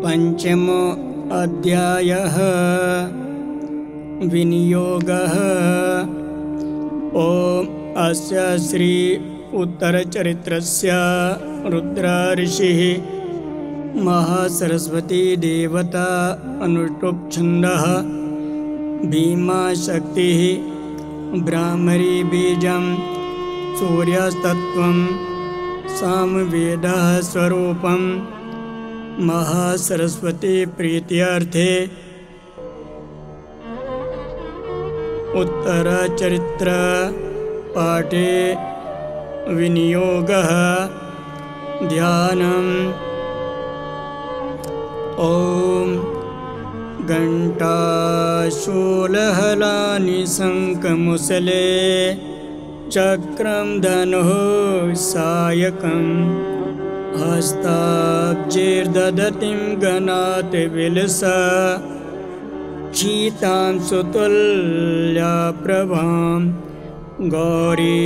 पंचमो अध्यायः विनियोगः। ओम अस्य श्री उत्तरचरित्रस्य रुद्र ऋषिः महासरस्वती देवता अनुष्टुप् छन्दः भीमा शक्तिः ब्राह्मरी बीजं सूर्यस्तत्वं सामवेदः स्वरूपं महासरस्वती प्रीत्यर्थे उत्तरचरित्र पाठे विनियोगः ध्यानम्। ओम घंटाशूलहलानि शंखमुसले चक्रं धनुः सायकं हस्ताब्जैर्दधतीं गणात् विलसा शीतां सुतुल्याप्रभां गौरी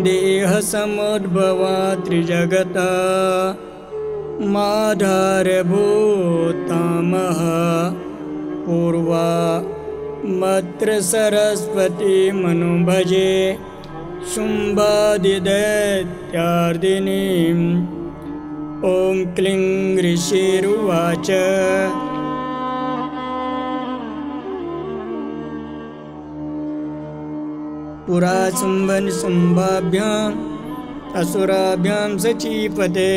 देहसमुद्भवा त्रिजगता माधारभूतामः पूर्वा मत्र सरस्वती मनुभजे शुम्भादिदैत्यार्दिनीम्। ॐ क्लीं ऋषिरुवाच पुरा शुम्भाभ्याम् असुराभ्यां सचीपते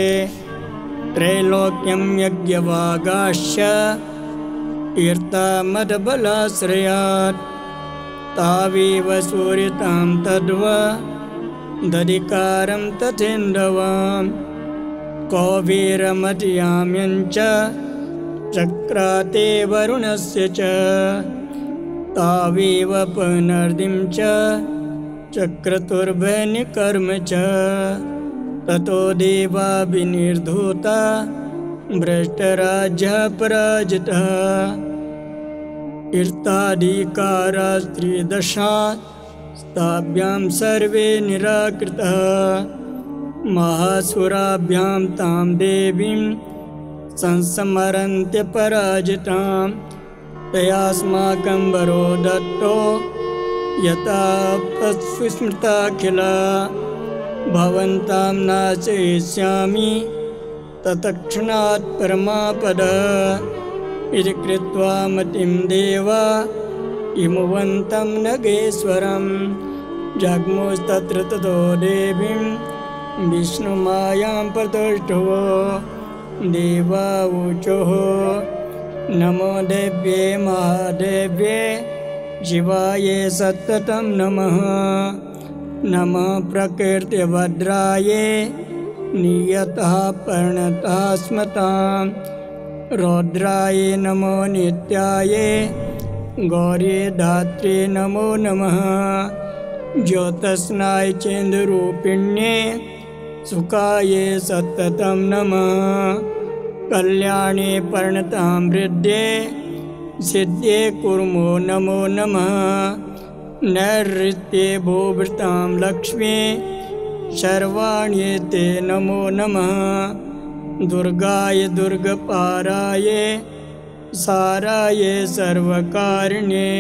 त्रैलोक्यं यज्ञवागाश्च तीर्थमदबलाश्रयात् तावेव सूर्यतां तद्वा दधिकारं तथेन्दवां कौवीरमधियाम्यञ्च चक्राते वरुणस्य च तावेव पुनर्दिं च चक्रतुर्भयनिकर्म च ततो देवा विनिर्धूता भ्रष्टराज्यः पराजितः तीर्थाधिकारास्त्रिदशा ताभ्यां सर्वे निराकृतः महासुराभ्यां तां देवीं संस्मरन्त्य पराजितां तयास्माकं वरो दत्तो यथा स्मृताखिला भवन्तां नाशयिष्यामि तत्क्षणात् परमापद इति कृत्वा मतिं देवा हिमवन्तं नगेश्वरं जग्मुस्तत्र ततो देवीं विष्णुमायां प्रतुष्टुवो देवावुचोः नमो देव्ये महादेव्ये शिवाये सततं नमः। नमः प्रकृतिभद्राये नियतः पर्णतः स्मतां रौद्राये नमो नित्याये गौरी धात्रे नमो नमः। ज्योत्स्नाय चेन्द्ररूपिण्ये सुखाये सततं नमः। कल्याणे पर्णतां वृद्धे सिद्धे कुर्मो नमो नमः। नैऋत्ये भूभृतां लक्ष्मी शर्वाण्येते नमो नमः। दुर्गाय दुर्गपाराये साराये सर्वकारिण्ये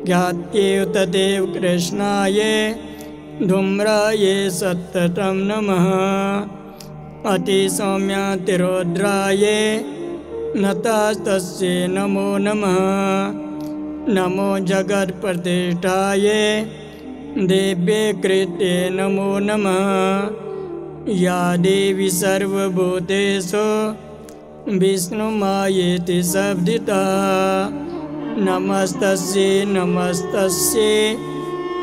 ज्ञात्ये तदेव कृष्णाये धूम्राये सततं नमः। अतिसौम्यातिरौद्राये नतास्तस्यै नमो नमः। नमो जगत्प्रतिष्ठाये देव्ये कृते नमो नमः। या देवी सर्वभूतेषु विष्णुमायेति शब्दिता नमस्तस्यै नमस्तस्यै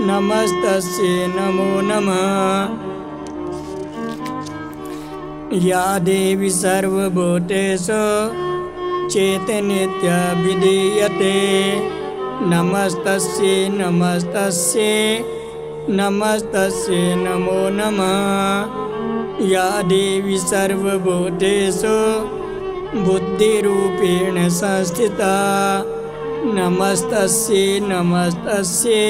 नमस्तस्यै नमो नमः। या देवी सर्वभूतेषु चैतन्यतया विधीयते नमस्तस्यै नमस्तस्यै नमस्तस्यै नमो नमः। या देवी सर्वभूतेषु बुद्धिरूपेण संस्थिता नमस्तस्यै नमस्तस्यै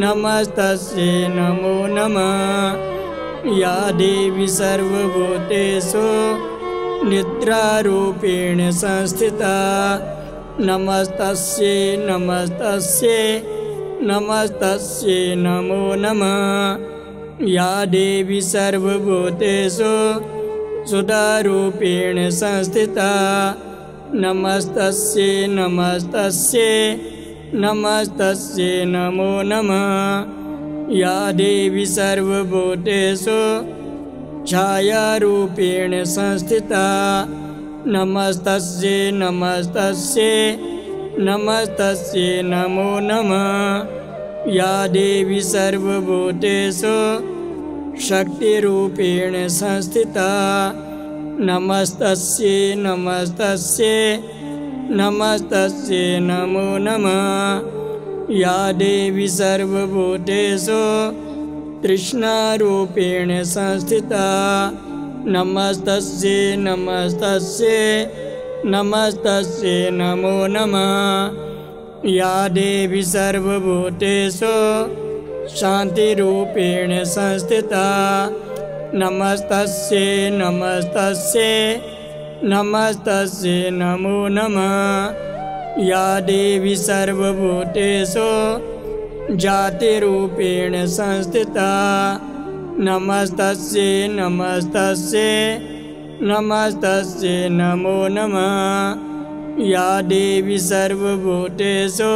नमस्तस्यै नमो नमः। या देवी सर्वभूतेषु निद्रारूपेण संस्थिता नमस्तस्यै नमस्तस्यै नमस्तस्यै नमो नमः। या देवी सर्वभूतेषु सुधारूपेण संस्थिता नमस्तस्यै नमस्तस्यै नमस्तस्यै नमो नमः। या देवी सर्वभूतेषु छायारूपेण संस्थिता नमस्तस्यै नमस्तस्यै नमस्तस्यै नमो नमः। या देवी सर्वभूतेषु शक्तिरूपेण संस्थिता नमस्तस्यै नमस्तस्यै नमस्तस्यै नमो नमः। या देवी सर्वभूतेषु तृष्णारूपेण संस्थिता नमस्तस्यै नमस्तस्यै नमस्तस्यै नमो नमः। या देवी सर्वभूतेषु शान्तिरूपेण संस्थिता नमस्तस्यै नमस्तस्यै नमस्तस्यै नमो नमः। या देवी सर्वभूतेषु जातिरूपेण संस्थिता नमस्तस्यै नमस्तस्यै नमस्तस्यै नमो नमः। या देवी सर्वभूतेषु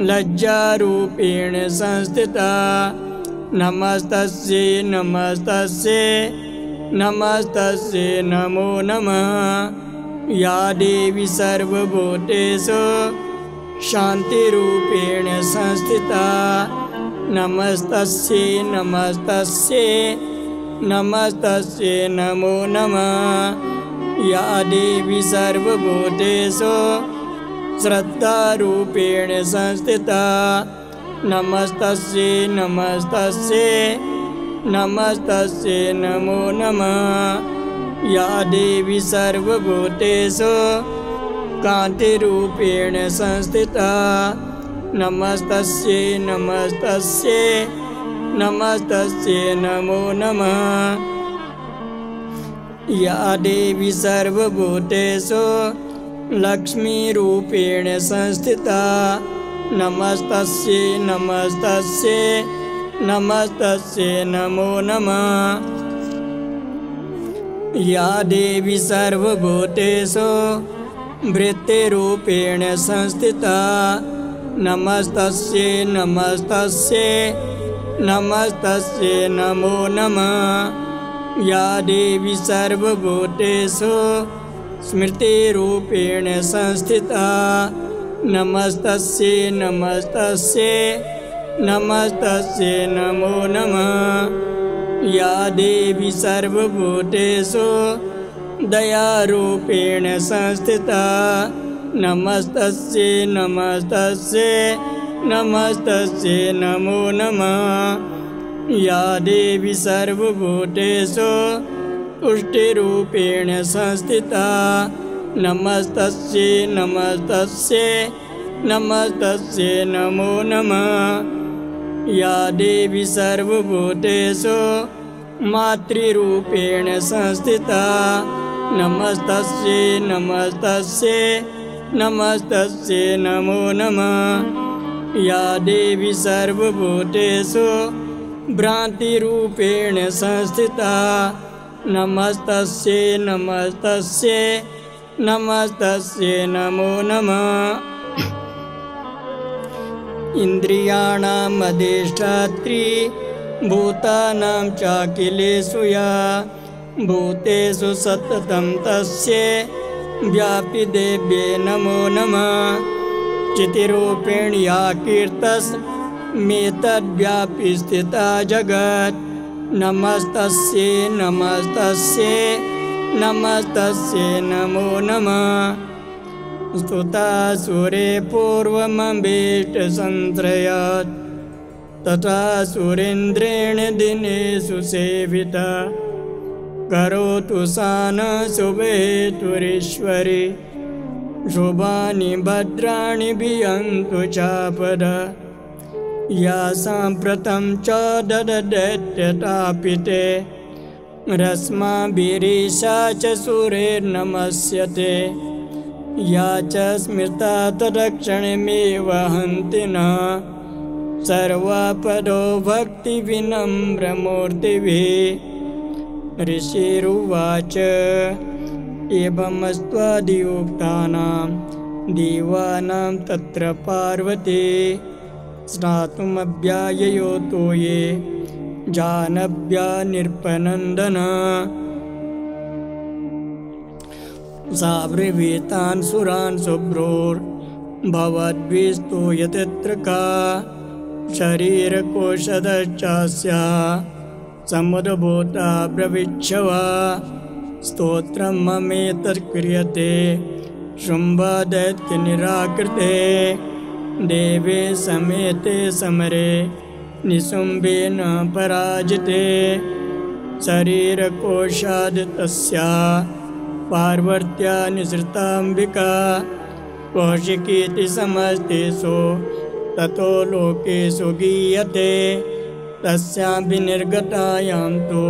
लज्जारूपेण संस्थिता नमस्तस्यै नमस्तस्यै नमस्तस्यै नमो नमः। या देवी सर्वभूतेषु शान्तिरूपेण संस्थिता नमस्तस्यै नमस्तस्यै नमस्तस्यै नमो नमः। या देवी सर्वभूतेषु श्रद्धारूपेण संस्थिता नमस्तस्यै नमस्तस्यै नमस्तस्यै नमो नमः। या देवी सर्वभूतेषु कान्तिरूपेण संस्थिता नमस्तस्यै नमस्तस्यै नमस्तस्यै नमो नमः। या देवी सर्वभूतेषु लक्ष्मीरूपेण संस्थिता नमस्तस्यै नमस्तस्यै नमस्तस्यै नमो नमः। या देवी सर्वभूतेषु वृत्तिरूपेण संस्थिता नमस्तस्यै नमस्तस्यै नमस्तस्यै नमो नमः। या देवी सर्वभूतेषु स्मृतिरूपेण संस्थिता नमस्तस्यै नमस्तस्यै नमस्तस्यै नमो नमः। या देवी सर्वभूतेषु दयारूपेण संस्थिता नमस्तस्यै नमस्तस्यै नमस्तस्यै नमो नमः। या देवी सर्वभूतेषु पुष्टिरूपेण संस्थिता नमस्तस्यै नमस्तस्यै नमस्तस्यै नमो नमः। या देवी सर्वभूतेषु मातृरूपेण संस्थिता नमस्तस्यै नमस्तस्यै नमस्तस्यै नमो नमः। या देवी सर्वभूतेषु भ्रान्तिरूपेण संस्थिता नमस्तस्यै नमस्तस्यै नमस्तस्यै नमो नमः। इन्द्रियाणाम् अधिष्ठात्री भूतानां चाखिलेषु या भूतेषु सततं तस्यै व्यापिदेव्यै नमो नमः। चितिरूपेण या कीर्तस्मेतद्व्यापि स्थिता जगत् नमस्तस्यै नमस्तस्यै नमस्तस्यै नमो नमः। स्तुता सुरे पूर्वमभीष्टसंश्रयात् तथा सुरेन्द्रेण दिनेषु सेविता करोतु सा न शुभेतुरीश्वरी शुभानि भद्राणि भियन्तु चापदा। या साम्प्रतं च दददैत्यतापिते रश्माभिरीशा च सूरेर्नमस्यते या च स्मृता तदक्षणमेव हन्ति न सर्वापदो भक्तिविनम्रमूर्तिभिः। ऋषिरुवाच एवमस्त्वादियुक्तानां देवानां तत्र पार्वती स्नातुमभ्याययो तो ये जानव्या नृपनन्दन। सा ब्रवीतान् सुरान् शुभ्रोर्भवद्भिस्तूयते का शरीरकोशदश्चास्याः समुद्भूता ब्रवीच्छवा स्तोत्रं ममेतत्क्रियते शुम्भदैत्यनिराकृते देवे समेते समरे निशुम्भेन पराजिते शरीरकोशाद् तस्याः पार्वत्या निसृताम्बिका कौशिकीति समस्तेषु ततो लोकेषु गीयते तस्यां विनिर्गतायां तु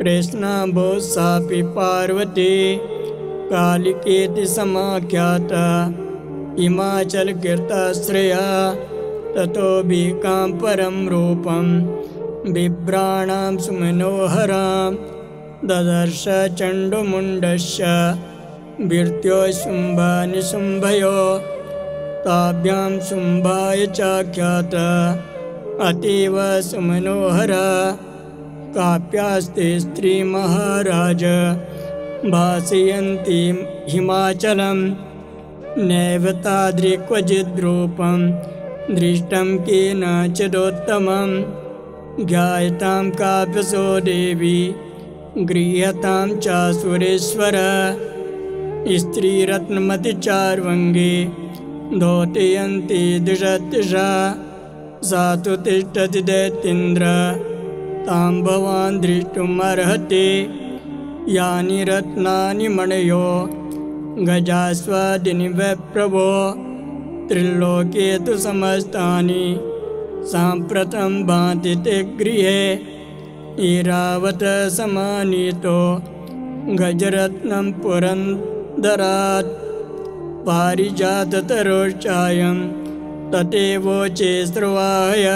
कृष्णा बहु सापि पार्वती कालिकेति समाख्याता हिमाचलकीर्ताश्रया ततो बीकां परं रूपं बिभ्राणां सुमनोहरां ददर्श चण्डमुण्डस्य भीर्त्यो शुम्भनिशुम्भयो ताभ्यां शुम्भाय चाख्यात अतीव सुमनोहरा काप्यास्ते स्त्रीमहाराज भासयन्ती हिमाचलं नैव तादृक्वचिद्रूपं दृष्टं केनचिदोत्तमं ज्ञायतां काव्यसो देवी गृह्यतां च सुरेश्वर स्त्रीरत्नमतिचार्वङ्गे धौतयन्ती दिशा सा तु तिष्ठति दैत्येन्द्र तां भवान् द्रष्टुमर्हति यानि रत्नानि मणयो गजास्वादिनि वै प्रभो त्रिलोके तु समस्तानि साम्प्रतं भान्ति ते गृहे ऐरावत समानीतो गजरत्नं पुरन्दरात् पारिजाततरोश्चायं तथैवोचे श्रवाय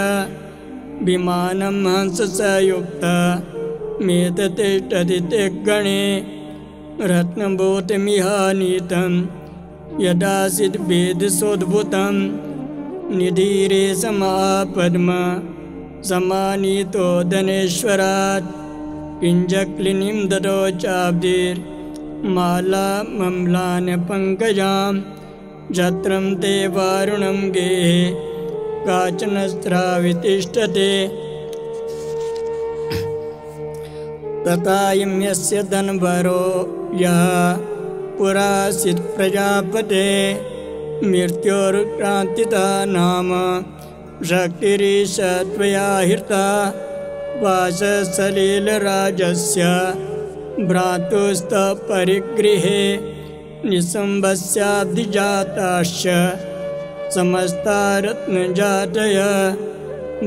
विमानं हंससयुक्ता मेततिष्ठति ते गणे रत्नभूतमिहानीतं यदासीत् वेदसोद्भूतं निधीरे समापद्म समानीतो धनेश्वरात् किञ्जक्लिनीं ददौ चाब्धिर्मालामम्लान् पङ्कजां छत्रं ते वारुणं गेहे काचन स्रावितिष्ठते तथायं यस्य धनवरो यः पुरासीत् प्रजापते मृत्योर्क्रान्तिता नाम शक्तिरीश त्वया हृता वाससलीलराजस्य भ्रातुस्तपरिगृहे निशुम्भस्याब्धिजाताश्च समस्ता रत्नजातय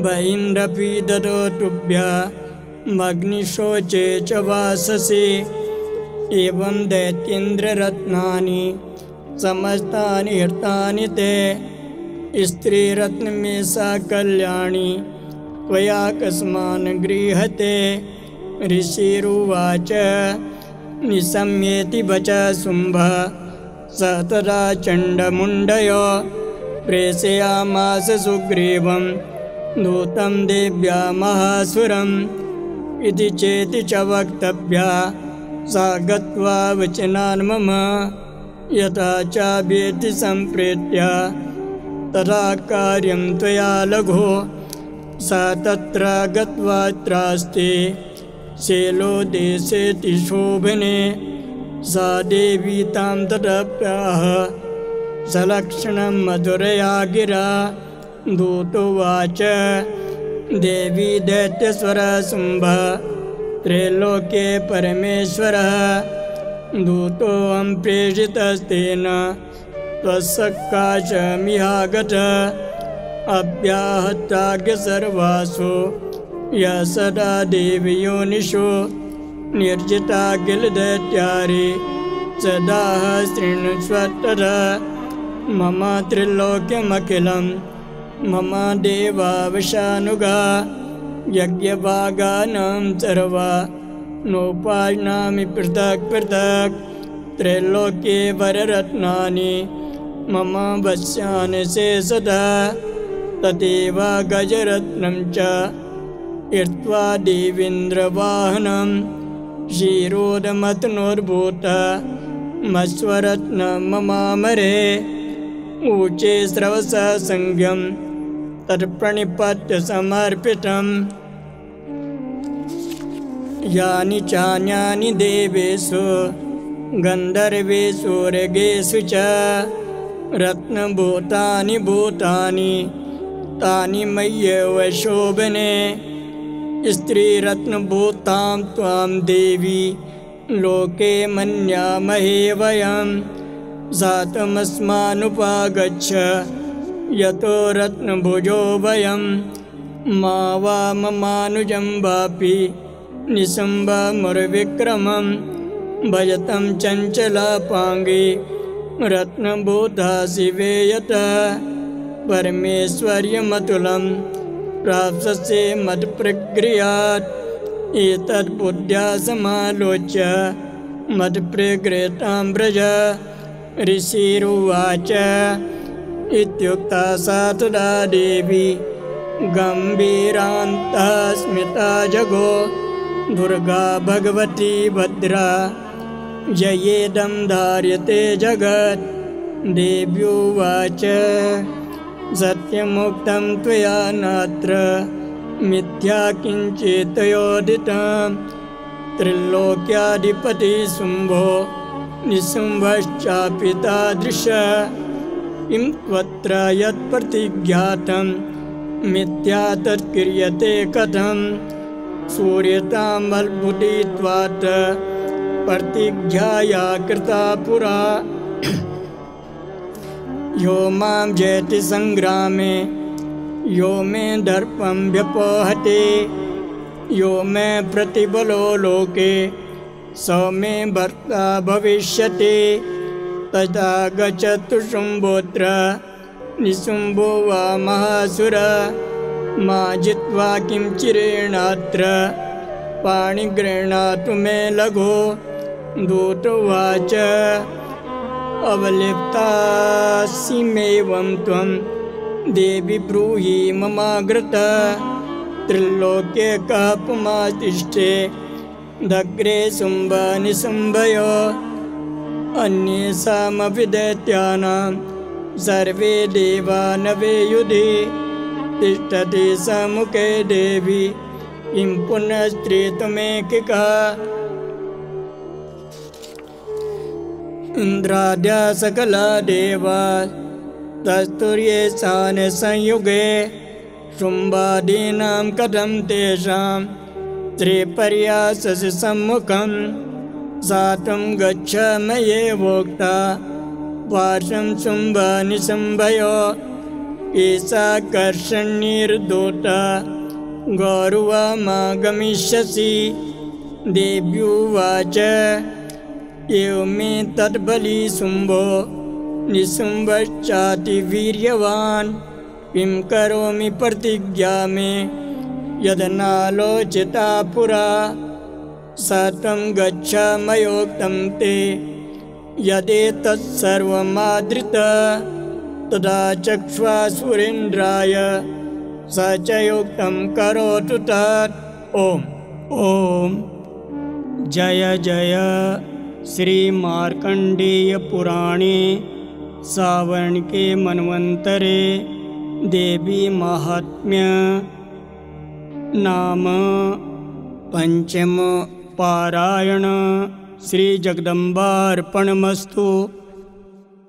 बहिन्द्रपि ददौ तुभ्यमग्निशोचे च वाससि एवं दैत्येन्द्ररत्नानि समस्तानि हृतानि ते स्त्रीरत्नमेषा कल्याणी त्वया कस्मान् गृह्यते ऋषिरुवाच निशम्येति वच शुम्भ स तदा चण्डमुण्डयो प्रेषयामास सुग्रीवं दूतं देव्या महासुरम् इति चेति च वक्तव्या सा गत्वा वचनान् मम यथा चाभ्येति सम्प्रेत्य तथा कार्यं त्वया लघो सा तत्र गत्वा त्रास्ते शैलोदेशेति शोभने सा देवी तां तदप्याह सलक्षणं मधुरया गिरा दूतोवाच देवी दैत्यस्वरशुम्भ त्रैलोक्ये परमेश्वरः दूतोऽहं प्रेषितस्तेन त्वत्सकाशमिहागत अव्याहताज्ञ सर्वासु यः सदा देवयोनिषु निर्जिता किल दैत्यारे सदाह शृण्वत्तर मम त्रिलोक्यमखिलं मम देवावशानुगा यज्ञभागानां सर्वा नोपायनामि पृथक् पृथक् त्रैलोक्ये वररत्नानि मम वश्यानि शेषतः तदेव गजरत्नं च इत्वा देवेन्द्रवाहनं क्षीरोदमतनोर्भूतमश्वरत्नं ममामरे ऊचे स्रवसः संज्ञं तत्प्रणिपत्य समर्पितम् यानि चान्यानि देवेषु गन्धर्वेषु ऋगेषु च रत्नभूतानि भूतानि तानि मय्येव शोभने स्त्रीरत्नभूतां त्वां देवी लोके मन्यामहे वयं जातमस्मानुपागच्छ यतो रत्नभुजो वयं मा वा ममानुजं वापि निशम्बमुर्विक्रमं भजतं चञ्चलापाङ्गे रत्नभूता शिवे यतः परमेश्वर्यमतुलं प्राप्स्ये मत्प्रगृहात् एतद्बुद्ध्या समालोच्य मत्प्रगृहतां व्रज ऋषिरुवाच इत्युक्ता सा तदा देवी गम्भीरान्तः स्मिता जगो दुर्गा भगवती भद्रा ययेदं धार्यते जगत् देव्युवाच सत्यमुक्तं त्वया नात्र मिथ्या किञ्चित्तयोदितं त्रिलोक्याधिपति शुम्भो निशुम्भश्चापि तादृशः किं त्वत्र यत्प्रतिज्ञातं मिथ्या तत्क्रियते कथं सूर्यतां बलबुद्धित्वात् प्रतिज्ञाया कृता पुरा यो मां जयति संग्रामे यो मे दर्पं व्यपोहते यो मे प्रतिबलो लोके स मे भर्ता भविष्यति तथा गच्छतु शुम्भोऽत्र निशुम्भो वा महासुर मा जित्वा किं चिरेणात्र पाणिगृह्णातु मे लघो दूतोवाच अवलिप्तासिमेवं त्वं देवी ब्रूहि ममाग्रतः त्रिलोक्ये कः पुमातिष्ठे दग्रे शुम्भ निशुम्भयो अन्येषामपि दैत्यानां सर्वे देवा नवे युधि तिष्ठति सम्मुखे देवी किं पुनस्त्रीत्वमेकिका इन्द्राद्या सकला देवा तस्तुर्येषान् संयुगे शुम्भादीनां कथं तेषां त्रिपर्यासस्य सम्मुखं सातं गच्छ मयेवोक्ता पार्श्वं शुम्भ निशुम्भयो ईशाकर्षणीर्दूता गौरवमागमिष्यसि देव्युवाच एवमे तद्बली शुम्भो निशुम्भश्चातिवीर्यवान् किं करोमि प्रतिज्ञा मे यदनालोचिता पुरा सतं गच्छ मयोक्तं ते यदेतत्सर्वमादृता तदा चक्ष्वा सुरेन्द्राय स च युक्तं करोतु तत् ॐ जय जय श्रीमार्कण्डेयपुराणे सावर्णिके मन्वन्तरे देवी माहात्म्य नाम पंचम पारायण। श्री जगदम्बार्पणमस्तु।